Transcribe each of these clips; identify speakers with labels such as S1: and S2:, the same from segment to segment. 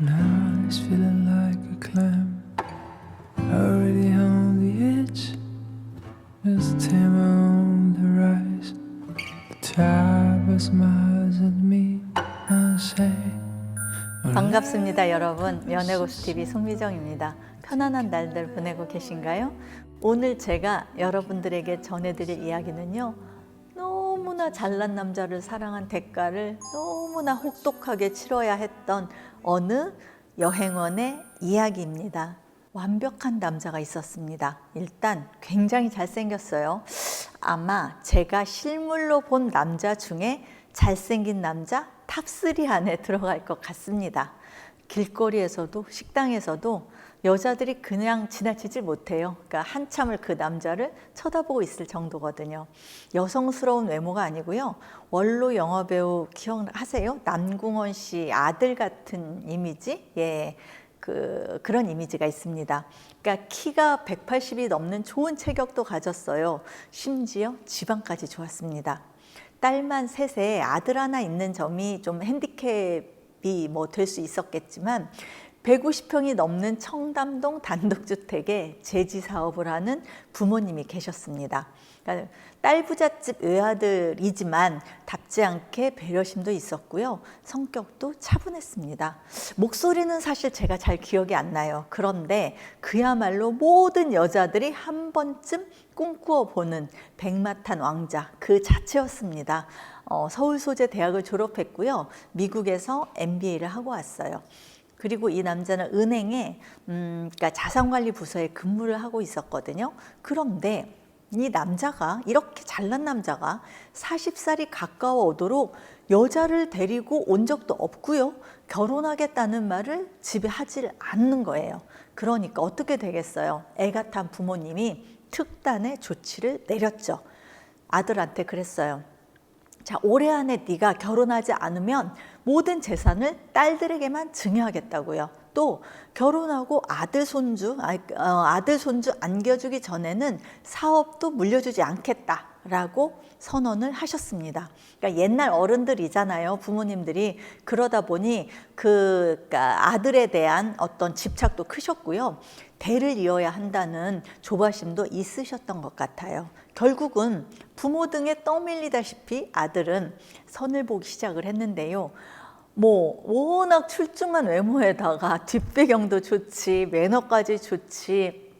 S1: Now it's feeling like a climb. Already on the edge. Just timber on the rise. The tide smiles at me and say.
S2: 반갑습니다, 여러분. 연애고수TV 송미정입니다. 편안한 날들 보내고 계신가요? 오늘 제가 여러분들에게 전해드릴 이야기는요, 너무나 잘난 남자를 사랑한 대가를 너무나 혹독하게 치러야 했던 어느 여행원의 이야기입니다. 완벽한 남자가 있었습니다. 일단 굉장히 잘생겼어요. 아마 제가 실물로 본 남자 중에 잘생긴 남자 탑3 안에 들어갈 것 같습니다. 길거리에서도 식당에서도 여자들이 그냥 지나치질 못해요. 그러니까 한참을 그 남자를 쳐다보고 있을 정도거든요. 여성스러운 외모가 아니고요. 원로 영화배우 기억하세요? 남궁원 씨 아들 같은 이미지? 예. 그런 이미지가 있습니다. 그러니까 키가 180이 넘는 좋은 체격도 가졌어요. 심지어 지방까지 좋았습니다. 딸만 셋에 아들 하나 있는 점이 좀 핸디캡이 될 수 있었겠지만 150평이 넘는 청담동 단독주택에 제지 사업을 하는 부모님이 계셨습니다. 그러니까 딸 부잣집 외아들이지만 답지 않게 배려심도 있었고요. 성격도 차분했습니다. 목소리는 사실 제가 잘 기억이 안 나요. 그런데 그야말로 모든 여자들이 한 번쯤 꿈꾸어 보는 백마탄 왕자 그 자체였습니다. 서울 소재 대학을 졸업했고요. 미국에서 MBA를 하고 왔어요. 그리고 이 남자는 은행에 그러니까 자산관리 부서에 근무를 하고 있었거든요. 그런데 이 남자가, 이렇게 잘난 남자가 40살이 가까워 오도록 여자를 데리고 온 적도 없고요. 결혼하겠다는 말을 집에 하질 않는 거예요. 그러니까 어떻게 되겠어요? 애가 탄 부모님이 특단의 조치를 내렸죠. 아들한테 그랬어요. 자, 올해 안에 네가 결혼하지 않으면 모든 재산을 딸들에게만 증여하겠다고요. 또 결혼하고 아들 손주 안겨주기 전에는 사업도 물려주지 않겠다라고 선언을 하셨습니다. 그러니까 옛날 어른들이잖아요, 부모님들이. 그러다 보니 그러니까 아들에 대한 어떤 집착도 크셨고요. 대를 이어야 한다는 조바심도 있으셨던 것 같아요. 결국은 부모 등에 떠밀리다시피 아들은 선을 보기 시작을 했는데요. 워낙 출중한 외모에다가 뒷배경도 좋지, 매너까지 좋지,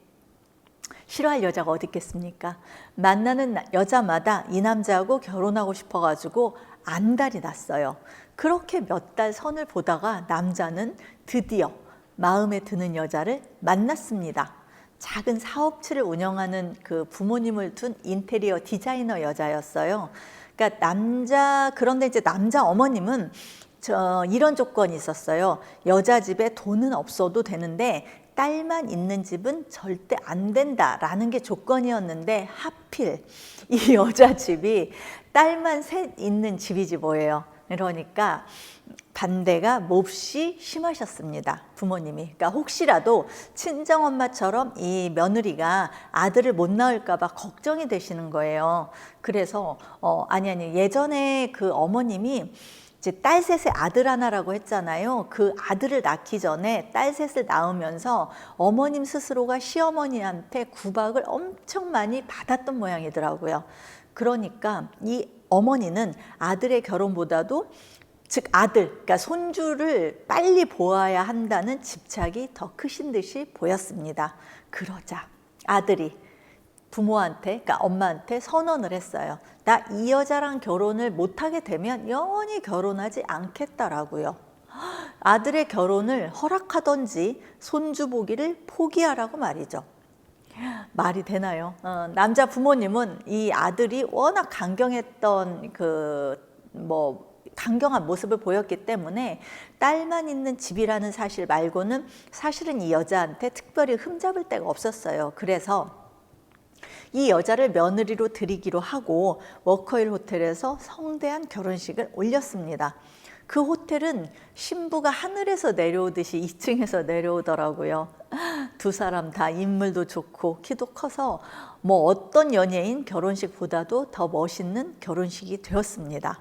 S2: 싫어할 여자가 어디 있겠습니까? 만나는 여자마다 이 남자하고 결혼하고 싶어가지고 안달이 났어요. 그렇게 몇 달 선을 보다가 남자는 드디어 마음에 드는 여자를 만났습니다. 작은 사업체를 운영하는 그 부모님을 둔 인테리어 디자이너 여자였어요. 그러니까 그런데 이제 남자 어머님은 이런 조건이 있었어요. 여자 집에 돈은 없어도 되는데 딸만 있는 집은 절대 안 된다라는 게 조건이었는데 하필 이 여자 집이 딸만 셋 있는 집이지 뭐예요. 그러니까 반대가 몹시 심하셨습니다, 부모님이. 그러니까 혹시라도 친정엄마처럼 이 며느리가 아들을 못 낳을까 봐 걱정이 되시는 거예요. 그래서 예전에 그 어머님이 이제 딸 셋에 아들 하나라고 했잖아요. 그 아들을 낳기 전에 딸 셋을 낳으면서 어머님 스스로가 시어머니한테 구박을 엄청 많이 받았던 모양이더라고요. 그러니까 이 어머니는 아들의 결혼보다도 즉 그러니까 손주를 빨리 보아야 한다는 집착이 더 크신 듯이 보였습니다. 그러자 아들이 부모한테, 그러니까 엄마한테 선언을 했어요. 나 이 여자랑 결혼을 못하게 되면 영원히 결혼하지 않겠다라고요. 아들의 결혼을 허락하던지 손주 보기를 포기하라고 말이죠. 말이 되나요? 남자 부모님은 이 아들이 워낙 강경했던 강경한 모습을 보였기 때문에 딸만 있는 집이라는 사실 말고는 사실은 이 여자한테 특별히 흠잡을 데가 없었어요. 그래서 이 여자를 며느리로 들이기로 하고 워커힐 호텔에서 성대한 결혼식을 올렸습니다. 그 호텔은 신부가 하늘에서 내려오듯이 2층에서 내려오더라고요. 두 사람 다 인물도 좋고 키도 커서 어떤 연예인 결혼식보다도 더 멋있는 결혼식이 되었습니다.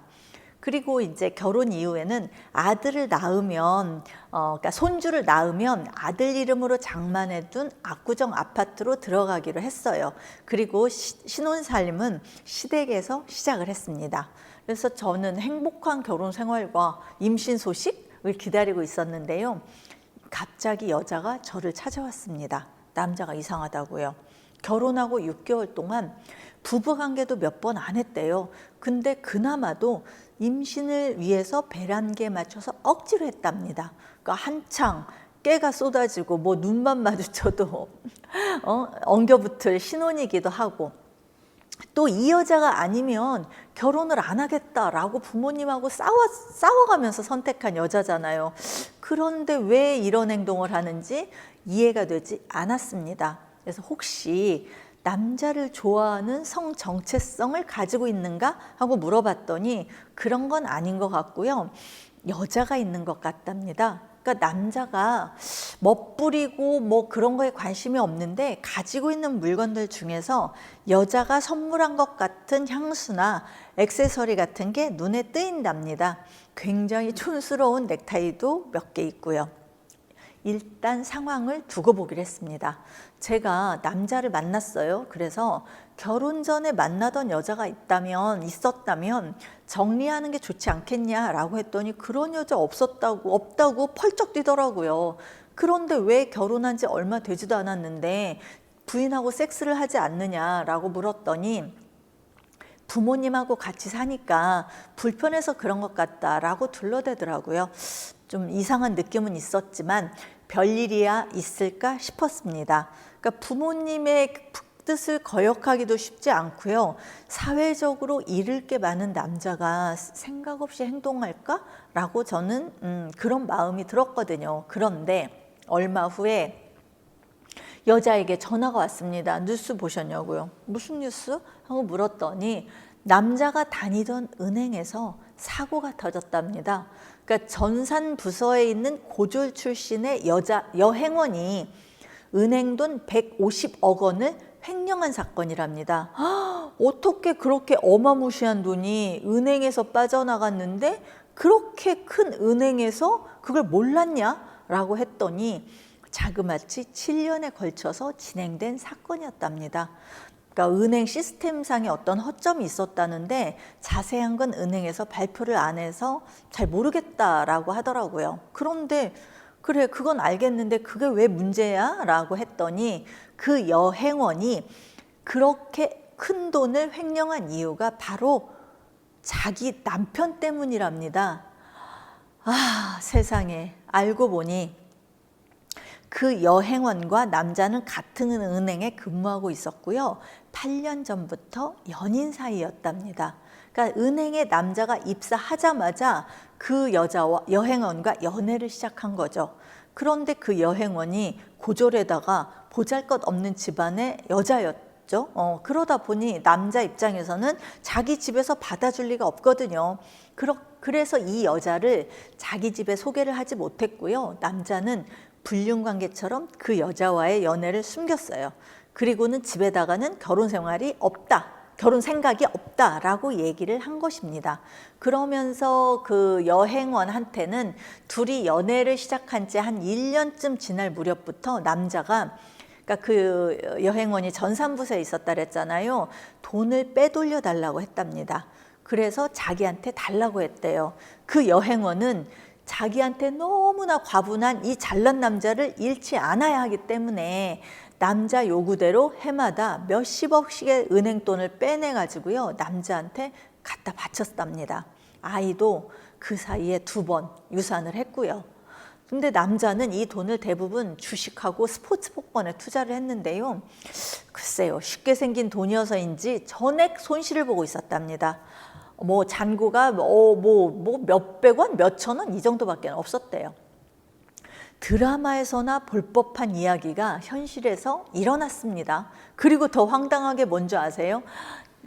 S2: 그리고 이제 결혼 이후에는 아들을 낳으면 그러니까 손주를 낳으면 아들 이름으로 장만해둔 압구정 아파트로 들어가기로 했어요. 그리고 신혼살림은 시댁에서 시작을 했습니다. 그래서 저는 행복한 결혼 생활과 임신 소식을 기다리고 있었는데요. 갑자기 여자가 저를 찾아왔습니다. 남자가 이상하다고요. 결혼하고 6개월 동안 부부관계도 몇 번 안 했대요. 근데 그나마도 임신을 위해서 배란기에 맞춰서 억지로 했답니다. 그러니까 한창 깨가 쏟아지고 뭐 눈만 마주쳐도 엉겨붙을 신혼이기도 하고, 또 이 여자가 아니면 결혼을 안 하겠다라고 부모님하고 싸워가면서 선택한 여자잖아요. 그런데 왜 이런 행동을 하는지 이해가 되지 않았습니다. 그래서 혹시 남자를 좋아하는 성 정체성을 가지고 있는가 하고 물어봤더니 그런 건 아닌 것 같고요. 여자가 있는 것 같답니다. 그러니까 남자가 멋부리고 뭐 그런 거에 관심이 없는데 가지고 있는 물건들 중에서 여자가 선물한 것 같은 향수나 액세서리 같은 게 눈에 띄인답니다. 굉장히 촌스러운 넥타이도 몇 개 있고요. 일단 상황을 두고 보기로 했습니다. 제가 남자를 만났어요. 그래서 결혼 전에 만나던 여자가 있었다면 정리하는 게 좋지 않겠냐라고 했더니 그런 여자 없다고 펄쩍 뛰더라고요. 그런데 왜 결혼한 지 얼마 되지도 않았는데 부인하고 섹스를 하지 않느냐라고 물었더니 부모님하고 같이 사니까 불편해서 그런 것 같다라고 둘러대더라고요. 좀 이상한 느낌은 있었지만 별일이야 있을까 싶었습니다. 그러니까 부모님의 뜻을 거역하기도 쉽지 않고요. 사회적으로 잃을 게 많은 남자가 생각 없이 행동할까라고 저는 그런 마음이 들었거든요. 그런데 얼마 후에 여자에게 전화가 왔습니다. 뉴스 보셨냐고요? 무슨 뉴스? 하고 물었더니 남자가 다니던 은행에서 사고가 터졌답니다. 그러니까 전산 부서에 있는 고졸 출신의 여행원이 은행 돈 150억 원을 횡령한 사건이랍니다. 어떻게 그렇게 어마무시한 돈이 은행에서 빠져나갔는데 그렇게 큰 은행에서 그걸 몰랐냐라고 했더니 자그마치 7년에 걸쳐서 진행된 사건이었답니다. 그러니까 은행 시스템상에 어떤 허점이 있었다는데 자세한 건 은행에서 발표를 안 해서 잘 모르겠다라고 하더라고요. 그런데 그래 그건 알겠는데 그게 왜 문제야? 라고 했더니 그 여행원이 그렇게 큰 돈을 횡령한 이유가 바로 자기 남편 때문이랍니다. 아, 세상에. 알고 보니 그 여행원과 남자는 같은 은행에 근무하고 있었고요. 8년 전부터 연인 사이였답니다. 그러니까 은행에 남자가 입사하자마자 그 여행원과 연애를 시작한 거죠. 그런데 그 여행원이 고졸에다가 보잘것없는 집안의 여자였죠. 그러다 보니 남자 입장에서는 자기 집에서 받아줄 리가 없거든요. 그래서 이 여자를 자기 집에 소개를 하지 못했고요. 남자는 불륜관계처럼 그 여자와의 연애를 숨겼어요. 그리고는 집에다가는 결혼 생각이 없다라고 얘기를 한 것입니다. 그러면서 그 여행원한테는 둘이 연애를 시작한 지 한 1년쯤 지날 무렵부터 남자가, 그러니까 그 여행원이 전산부서에 있었다 그랬잖아요. 돈을 빼돌려 달라고 했답니다. 그래서 자기한테 달라고 했대요. 그 여행원은 자기한테 너무나 과분한 이 잘난 남자를 잃지 않아야 하기 때문에 남자 요구대로 해마다 몇십억씩의 은행 돈을 빼내가지고요 남자한테 갖다 바쳤답니다. 아이도 그 사이에 2번 유산을 했고요. 근데 남자는 이 돈을 대부분 주식하고 스포츠 복권에 투자를 했는데요. 글쎄요, 쉽게 생긴 돈이어서인지 전액 손실을 보고 있었답니다. 뭐 잔고가 몇백 원, 몇천 원 이 정도밖에 없었대요. 드라마에서나 볼 법한 이야기가 현실에서 일어났습니다. 그리고 더 황당하게 뭔지 아세요?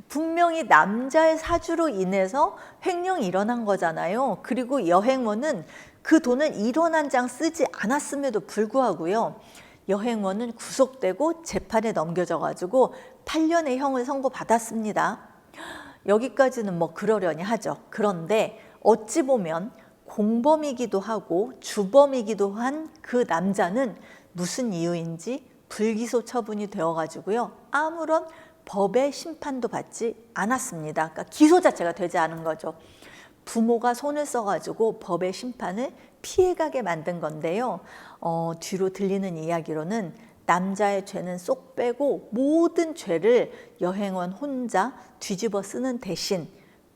S2: 분명히 남자의 사주로 인해서 횡령이 일어난 거잖아요. 그리고 여행원은 그 돈을 1원 한 장 쓰지 않았음에도 불구하고요. 여행원은 구속되고 재판에 넘겨져 가지고 8년의 형을 선고받았습니다. 여기까지는 뭐 그러려니 하죠. 그런데 어찌 보면 공범이기도 하고 주범이기도 한 그 남자는 무슨 이유인지 불기소 처분이 되어가지고요. 아무런 법의 심판도 받지 않았습니다. 그러니까 기소 자체가 되지 않은 거죠. 부모가 손을 써가지고 법의 심판을 피해가게 만든 건데요. 뒤로 들리는 이야기로는 남자의 죄는 쏙 빼고 모든 죄를 여행원 혼자 뒤집어 쓰는 대신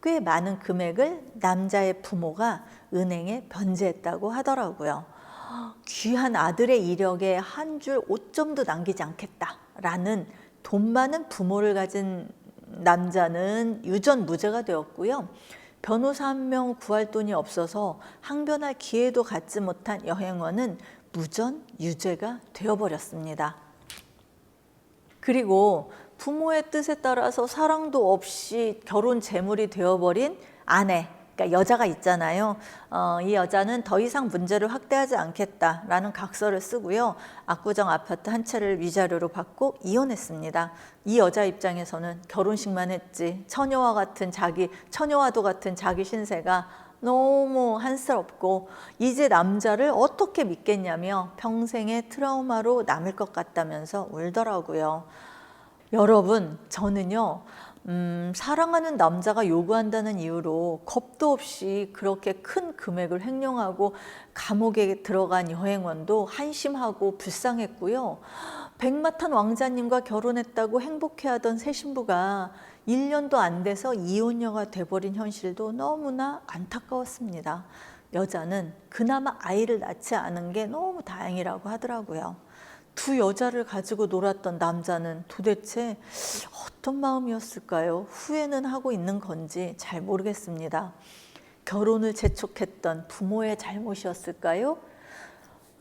S2: 꽤 많은 금액을 남자의 부모가 은행에 변제했다고 하더라고요. 귀한 아들의 이력에 한 줄 오점도 남기지 않겠다라는 돈 많은 부모를 가진 남자는 유전무죄가 되었고요. 변호사 한 명 구할 돈이 없어서 항변할 기회도 갖지 못한 여행원은 무전 유죄가 되어버렸습니다. 그리고 부모의 뜻에 따라서 사랑도 없이 결혼 제물이 되어버린 아내, 그러니까 여자가 있잖아요. 이 여자는 더 이상 문제를 확대하지 않겠다라는 각서를 쓰고요. 압구정 아파트 한 채를 위자료로 받고 이혼했습니다. 이 여자 입장에서는 결혼식만 했지 처녀와도 같은 자기 신세가 너무 한스럽고 이제 남자를 어떻게 믿겠냐며 평생의 트라우마로 남을 것 같다면서 울더라고요. 여러분, 저는요 사랑하는 남자가 요구한다는 이유로 겁도 없이 그렇게 큰 금액을 횡령하고 감옥에 들어간 여행원도 한심하고 불쌍했고요. 백마탄 왕자님과 결혼했다고 행복해하던 새 신부가 1년도 안 돼서 이혼녀가 돼버린 현실도 너무나 안타까웠습니다. 여자는 그나마 아이를 낳지 않은 게 너무 다행이라고 하더라고요. 두 여자를 가지고 놀았던 남자는 도대체 어떤 마음이었을까요? 후회는 하고 있는 건지 잘 모르겠습니다. 결혼을 재촉했던 부모의 잘못이었을까요?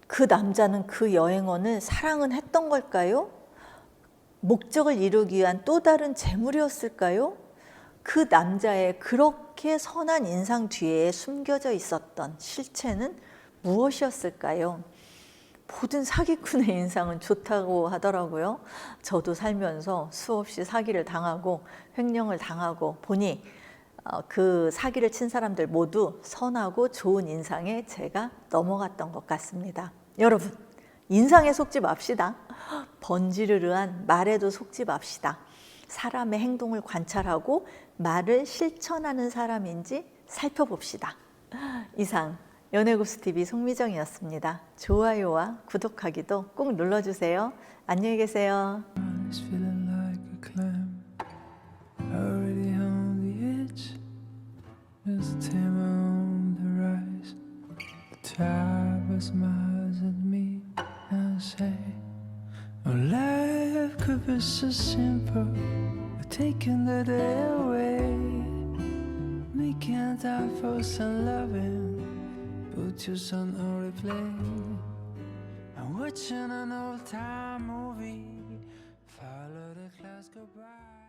S2: 그 남자는 그 여행원을 사랑은 했던 걸까요? 목적을 이루기 위한 또 다른 재물이었을까요? 그 남자의 그렇게 선한 인상 뒤에 숨겨져 있었던 실체는 무엇이었을까요? 모든 사기꾼의 인상은 좋다고 하더라고요. 저도 살면서 수없이 사기를 당하고 횡령을 당하고 보니 그 사기를 친 사람들 모두 선하고 좋은 인상에 제가 넘어갔던 것 같습니다. 여러분, 인상에 속지 맙시다. 번지르르한 말에도 속지 맙시다. 사람의 행동을 관찰하고 말을 실천하는 사람인지 살펴봅시다. 이상 연애고수TV 송미정이었습니다. 좋아요와 구독하기도 꼭 눌러주세요. 안녕히 계세요.
S1: It's feeling like a clam, already on the edge. Just timber on the rise. The tide smiles at me and say, "Oh, life could be so simple. We're taking the day away, making time for some loving. Put your son on replay. I'm watching an old time movie. Follow the clouds go by."